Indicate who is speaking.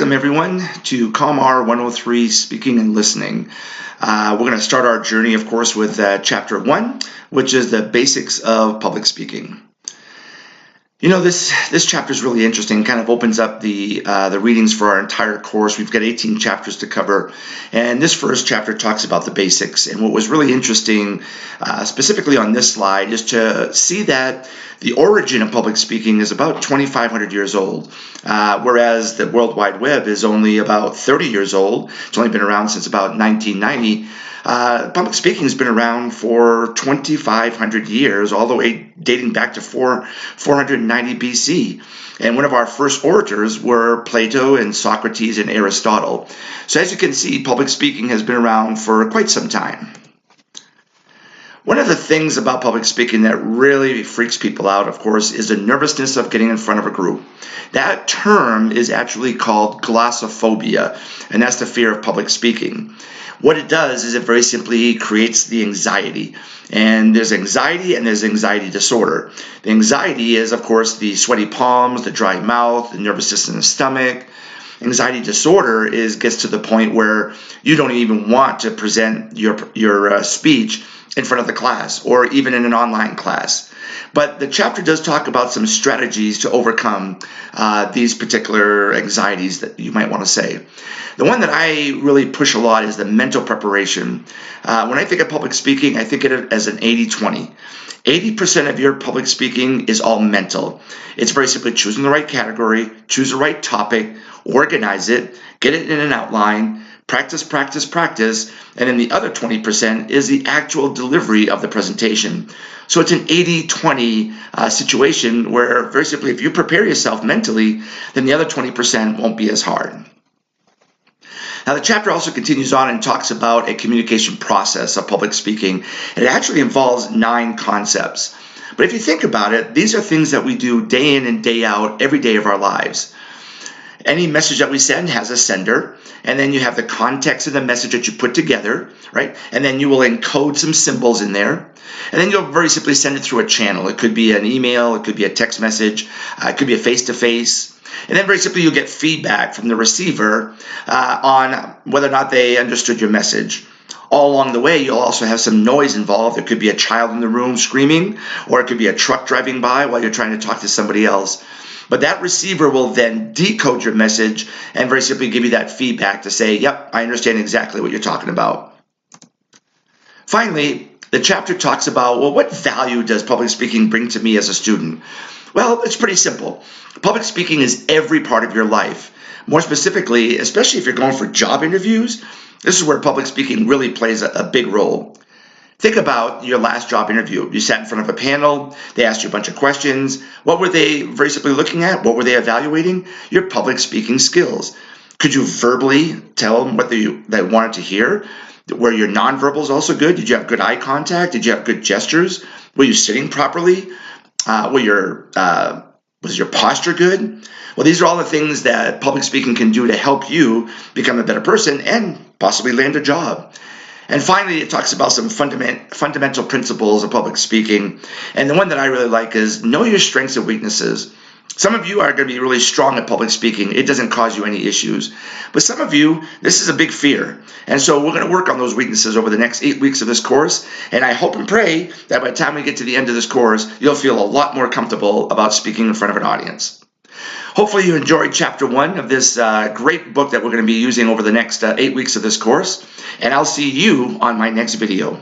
Speaker 1: Welcome everyone to COMR 103 Speaking and Listening. We're going to start our journey, of course, with Chapter 1, which is the basics of public speaking. You know, this chapter is really interesting. Kind of opens up the readings for our entire course. We've got 18 chapters to cover, and this first chapter talks about the basics. And what was really interesting, specifically on this slide, is to see that the origin of public speaking is about 2,500 years old, whereas the World Wide Web is only about 30 years old. It's only been around since about 1990. Public speaking has been around for 2,500 years, all the way dating back to 490 BC. And one of our first orators were Plato and Socrates and Aristotle. So as you can see, public speaking has been around for quite some time. One of the things about public speaking that really freaks people out, of course, is the nervousness of getting in front of a group. That term is actually called glossophobia, and that's the fear of public speaking. What it does is it very simply creates the anxiety. And there's anxiety and there's anxiety disorder. The anxiety is, of course, the sweaty palms, the dry mouth, the nervousness in the stomach. Anxiety disorder gets to the point where you don't even want to present your speech in front of the class or even in an online class. But the chapter does talk about some strategies to overcome these particular anxieties that you might want to say. The one that I really push a lot is the mental preparation. When I think of public speaking, I think of it as an 80-20. 80% of your public speaking is all mental. It's very simply choosing the right category, choose the right topic, organize it, get it in an outline, practice, practice, practice, and then the other 20% is the actual delivery of the presentation. So it's an 80-20 situation where very simply if you prepare yourself mentally, then the other 20% won't be as hard. Now the chapter also continues on and talks about a communication process of public speaking. It actually involves 9 concepts. But if you think about it, these are things that we do day in and day out every day of our lives. Any message that we send has a sender, and then you have the context of the message that you put together, right? And then you will encode some symbols in there, and then you'll very simply send it through a channel. It could be an email, it could be a text message, it could be a face-to-face, and then very simply you'll get feedback from the receiver on whether or not they understood your message. All along the way, you'll also have some noise involved. There could be a child in the room screaming, or it could be a truck driving by while you're trying to talk to somebody else. But that receiver will then decode your message and very simply give you that feedback to say, yep, I understand exactly what you're talking about. Finally, the chapter talks about, well, what value does public speaking bring to me as a student? Well, it's pretty simple. Public speaking is every part of your life. More specifically, especially if you're going for job interviews, this is where public speaking really plays a big role. Think about your last job interview. You sat in front of a panel, they asked you a bunch of questions. What were they very simply looking at? What were they evaluating? Your public speaking skills. Could you verbally tell them what they wanted to hear? Were your nonverbals also good? Did you have good eye contact? Did you have good gestures? Were you sitting properly? Was your posture good? Well, these are all the things that public speaking can do to help you become a better person and possibly land a job. And finally, it talks about some fundamental principles of public speaking. And the one that I really like is know your strengths and weaknesses. Some of you are going to be really strong at public speaking. It doesn't cause you any issues. But some of you, this is a big fear. And so we're going to work on those weaknesses over the next 8 weeks of this course. And I hope and pray that by the time we get to the end of this course, you'll feel a lot more comfortable about speaking in front of an audience. Hopefully you enjoyed Chapter 1 of this great book that we're going to be using over the next 8 weeks of this course. And I'll see you on my next video.